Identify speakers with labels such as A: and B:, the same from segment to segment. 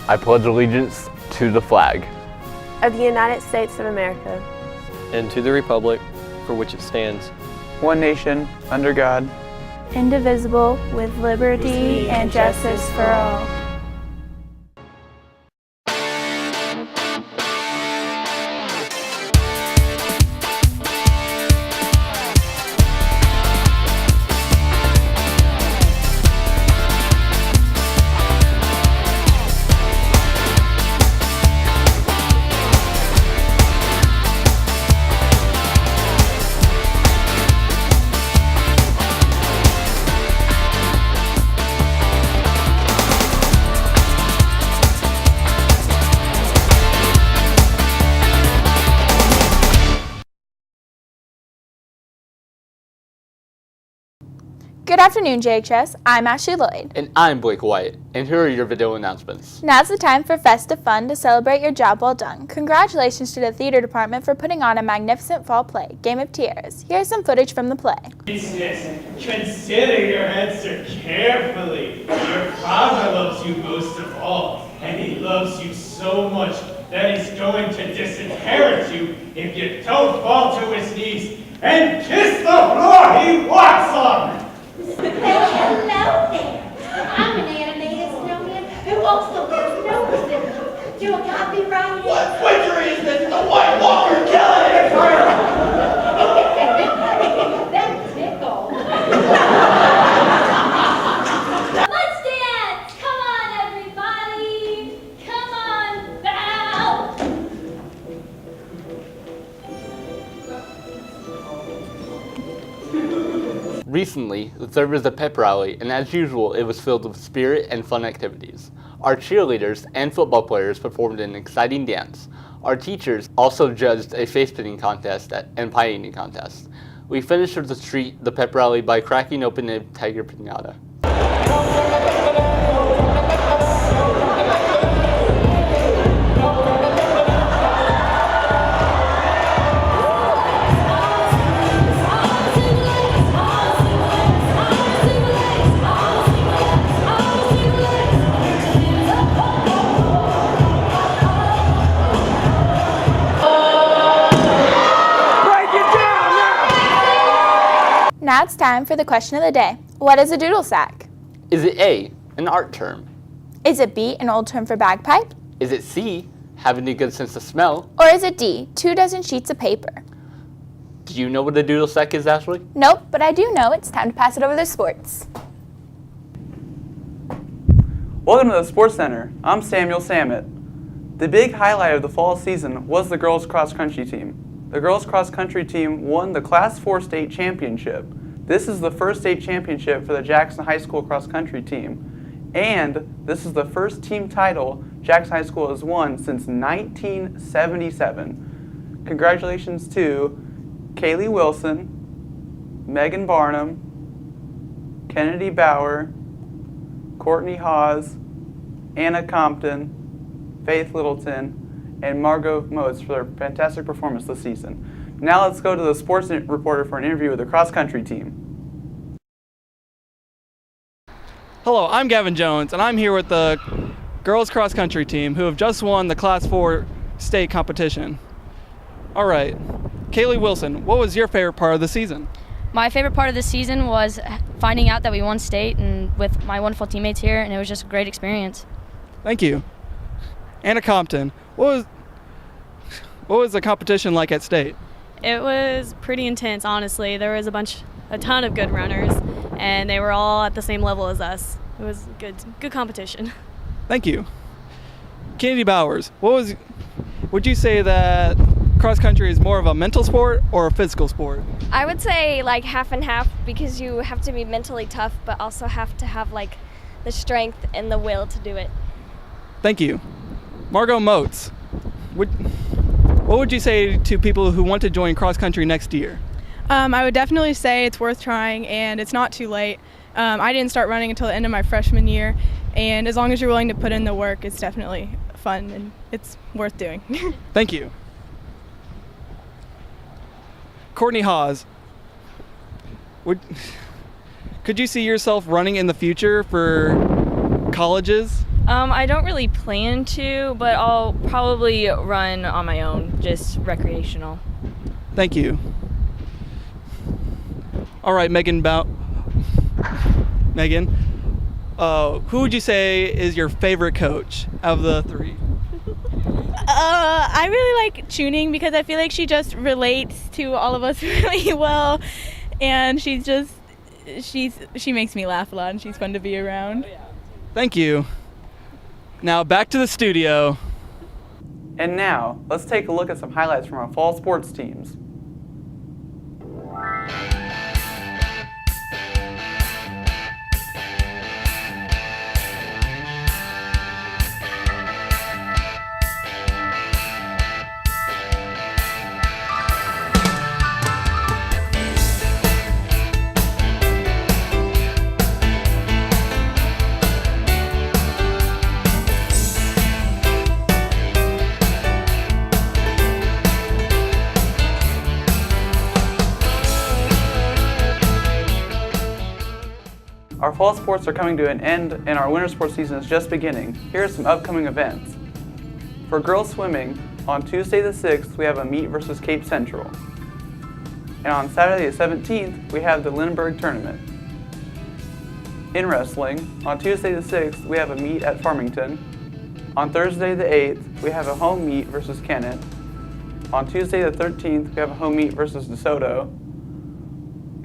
A: I pledge allegiance to the flag
B: of the United States of America
C: and to the republic for which it stands,
D: one nation, under God,
E: indivisible, with liberty and justice for all.
F: Good afternoon, JHS. I'm Ashley Lloyd.
A: And I'm Blake White, and here are your video announcements.
F: Now's the time for Festive Fun to celebrate your job well done. Congratulations to the theater department for putting on a magnificent fall play, Game of Tiaras. Here's some footage from the play.
G: Consider your answer carefully. Your father loves you most of all, and he loves you so much that he's going to disinherit you if you don't fall to his knees and kiss the floor he walks on.
H: Well, hello there. I'm an animated snowman who also wears nose. Do a copyright.
G: What winter is this? The White Walker killing it for
H: That tickle. Let's dance! Come on, everybody! Come on, bow!
A: Recently, there was a pep rally, and as usual, it was filled with spirit and fun activities. Our cheerleaders and football players performed an exciting dance. Our teachers also judged a face painting contest and pie eating contest. We finished with the pep rally by cracking open a tiger piñata.
F: Now it's time for the question of the day. What is a doodle sack?
A: Is it A, an art term?
F: Is it B, an old term for bagpipe?
A: Is it C, having a good sense of smell?
F: Or is it D, 2 dozen sheets of paper?
A: Do you know what a doodle sack is, Ashley?
F: Nope, but I do know it's time to pass it over to sports.
D: Welcome to the Sports Center. I'm Samuel Samet. The big highlight of the fall season was the girls cross country team. The girls cross country team won the Class 4 state championship. This is the first state championship for the Jackson High School cross country team. And this is the first team title Jackson High School has won since 1977. Congratulations to Kaylee Wilson, Megan Barnum, Kennedy Bauer, Courtney Hawes, Anna Compton, Faith Littleton, and Margot Motes for their fantastic performance this season. Now let's go to the sports reporter for an interview with the cross country team.
I: Hello, I'm Gavin Jones, and I'm here with the girls cross country team who have just won the Class 4 state competition. All right, Kaylee Wilson, what was your favorite part of the season?
J: My favorite part of the season was finding out that we won state and with my wonderful teammates here, and it was just a great experience.
I: Thank you. Anna Compton, what was the competition like at state?
K: It was pretty intense, honestly. There was a ton of good runners, and they were all at the same level as us. It was good competition.
I: Thank you. Kennedy Bowers, would you say that cross country is more of a mental sport or a physical sport?
L: I would say like half and half, because you have to be mentally tough but also have to have like the strength and the will to do it.
I: Thank you. Margot Motes, what would you say to people who want to join cross country next year?
M: I would definitely say it's worth trying, and it's not too late. I didn't start running until the end of my freshman year, and as long as you're willing to put in the work, it's definitely fun and it's worth doing.
I: Thank you. Courtney Hawes, could you see yourself running in the future for colleges?
N: I don't really plan to, but I'll probably run on my own, just recreational.
I: Thank you. All right, Megan, who would you say is your favorite coach of the three?
M: I really like Tuning because I feel like she just relates to all of us really well, and she makes me laugh a lot, and she's fun to be around.
I: Thank you. Now back to the studio.
D: And now, let's take a look at some highlights from our fall sports teams. Our fall sports are coming to an end and our winter sports season is just beginning. Here are some upcoming events. For girls swimming, on Tuesday the 6th, we have a meet versus Cape Central. And on Saturday the 17th, we have the Lindbergh Tournament. In wrestling, on Tuesday the 6th, we have a meet at Farmington. On Thursday the 8th, we have a home meet versus Kennett. On Tuesday the 13th, we have a home meet versus DeSoto.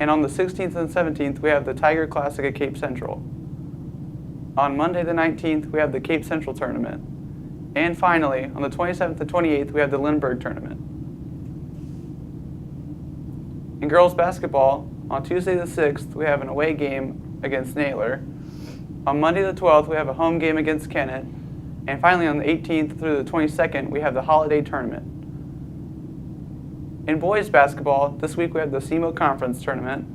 D: And on the 16th and 17th, we have the Tiger Classic at Cape Central. On Monday the 19th, we have the Cape Central Tournament. And finally, on the 27th and 28th, we have the Lindbergh Tournament. In girls basketball, on Tuesday the 6th, we have an away game against Naylor. On Monday the 12th, we have a home game against Kennett. And finally, on the 18th through the 22nd, we have the Holiday Tournament. In boys basketball, this week we have the SEMO Conference Tournament.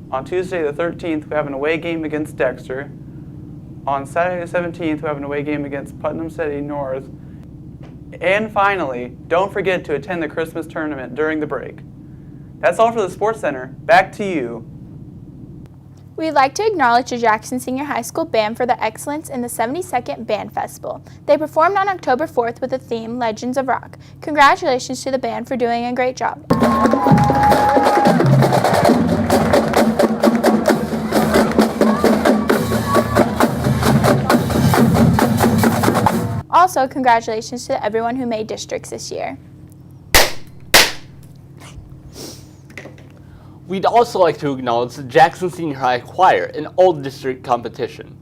D: On Tuesday the 13th, we have an away game against Dexter. On Saturday the 17th, we have an away game against Putnam City North. And finally, don't forget to attend the Christmas tournament during the break. That's all for the Sports Center. Back to you.
F: We'd like to acknowledge the Jackson Senior High School Band for their excellence in the 72nd Band Festival. They performed on October 4th with the theme Legends of Rock. Congratulations to the band for doing a great job. Also, congratulations to everyone who made districts this year.
A: We'd also like to acknowledge the Jackson Senior High Choir in all district competition.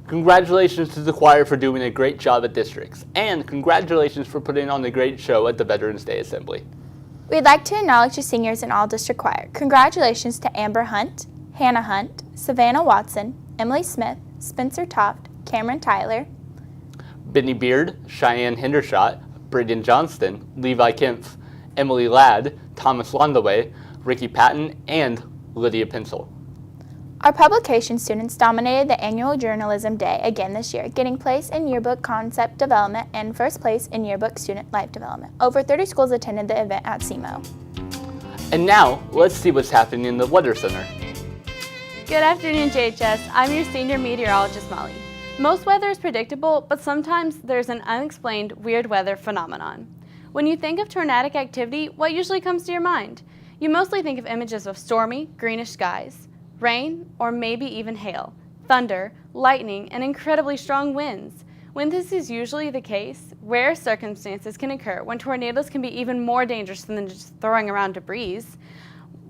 A: Congratulations to the choir for doing a great job at districts, and congratulations for putting on a great show at the Veterans Day Assembly.
F: We'd like to acknowledge the seniors in all district choir. Congratulations to Amber Hunt, Hannah Hunt, Savannah Watson, Emily Smith, Spencer Toft, Cameron Tyler,
A: Benny Beard, Cheyenne Hendershot, Braden Johnston, Levi Kempf, Emily Ladd, Thomas Londaway, Ricky Patton, and Lydia Pencil.
F: Our publication students dominated the annual Journalism Day again this year, getting place in yearbook concept development and first place in yearbook student life development. Over 30 schools attended the event at SEMO.
A: And now, let's see what's happening in the Weather Center.
O: Good afternoon, JHS. I'm your senior meteorologist, Molly. Most weather is predictable, but sometimes there's an unexplained weird weather phenomenon. When you think of tornadic activity, what usually comes to your mind? You mostly think of images of stormy, greenish skies, rain, or maybe even hail, thunder, lightning, and incredibly strong winds. When this is usually the case, rare circumstances can occur when tornadoes can be even more dangerous than just throwing around debris.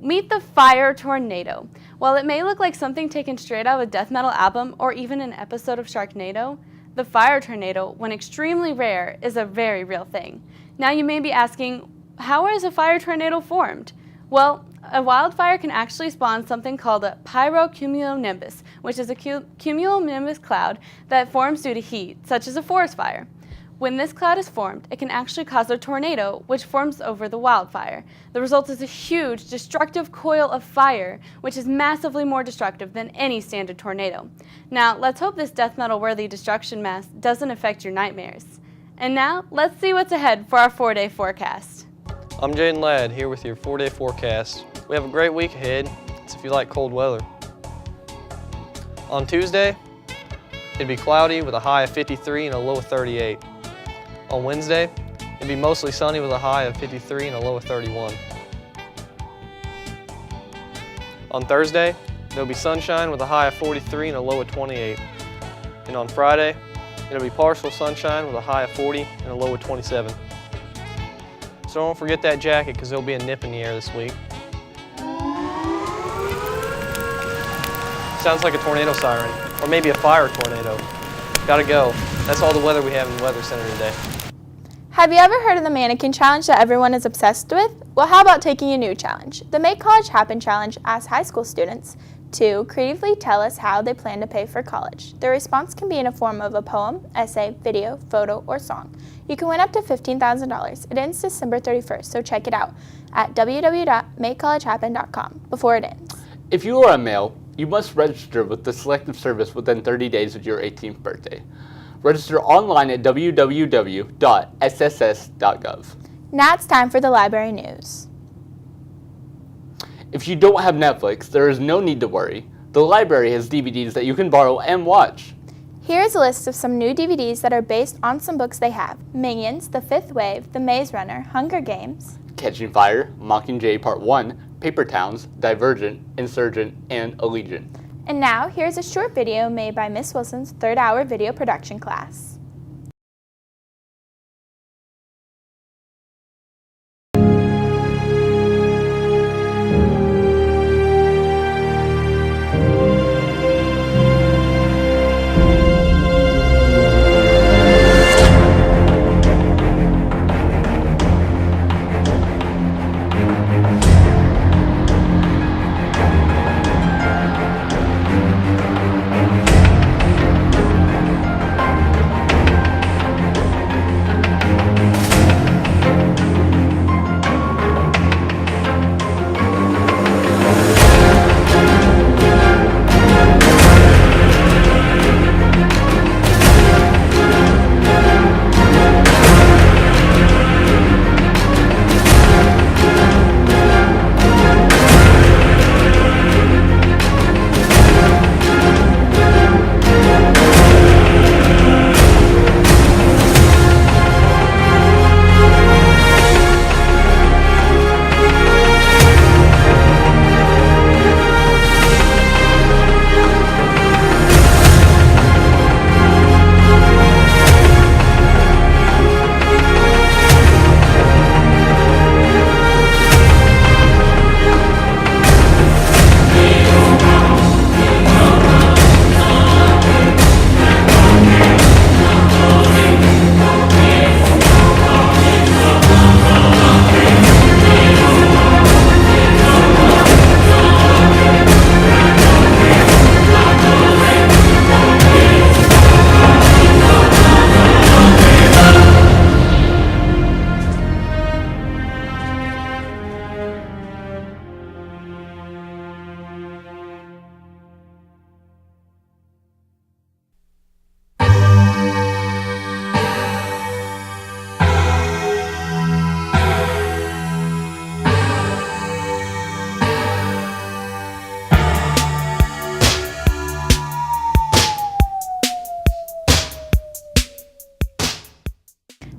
O: Meet the fire tornado. While it may look like something taken straight out of a death metal album or even an episode of Sharknado, the fire tornado, when extremely rare, is a very real thing. Now you may be asking, how is a fire tornado formed? Well, a wildfire can actually spawn something called a pyrocumulonimbus, which is a cumulonimbus cloud that forms due to heat, such as a forest fire. When this cloud is formed, it can actually cause a tornado, which forms over the wildfire. The result is a huge, destructive coil of fire, which is massively more destructive than any standard tornado. Now, let's hope this death metal-worthy destruction mass doesn't affect your nightmares. And now, let's see what's ahead for our 4-day forecast.
C: I'm Jaden Ladd here with your 4-day forecast. We have a great week ahead, so if you like cold weather. On Tuesday, it'd be cloudy with a high of 53 and a low of 38. On Wednesday, it'd be mostly sunny with a high of 53 and a low of 31. On Thursday, there'll be sunshine with a high of 43 and a low of 28. And on Friday, it'll be partial sunshine with a high of 40 and a low of 27. So don't forget that jacket because there'll be a nip in the air this week. Sounds like a tornado siren, or maybe a fire tornado. Gotta go. That's all the weather we have in the Weather Center today.
F: Have you ever heard of the mannequin challenge that everyone is obsessed with? Well, how about taking a new challenge? The Make College Happen challenge asks high school students to creatively tell us how they plan to pay for college. Their response can be in a form of a poem, essay, video, photo, or song. You can win up to $15,000. It ends December 31st, so check it out at www.makecollegehappen.com before it ends.
A: If you are a male, you must register with the Selective Service within 30 days of your 18th birthday. Register online at www.sss.gov.
F: Now it's time for the library news.
A: If you don't have Netflix, there is no need to worry. The library has DVDs that you can borrow and watch.
F: Here's a list of some new DVDs that are based on some books they have: Minions, The Fifth Wave, The Maze Runner, Hunger Games,
A: Catching Fire, Mockingjay Part 1, Paper Towns, Divergent, Insurgent, and Allegiant.
F: And now, here's a short video made by Miss Wilson's 3rd hour video production class.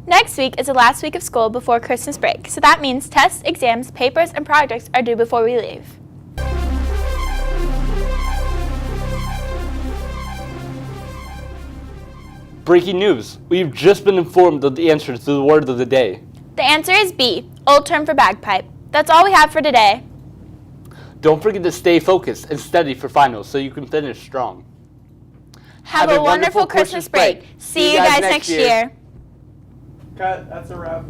F: Next week is the last week of school before Christmas break, so that means tests, exams, papers, and projects are due before we leave.
A: Breaking news! We've just been informed of the answers to the word of the day.
F: The answer is B, old term for bagpipe. That's all we have for today.
A: Don't forget to stay focused and study for finals so you can finish strong.
F: Have a wonderful Christmas break. See you guys next year.
D: Cut. That's a wrap.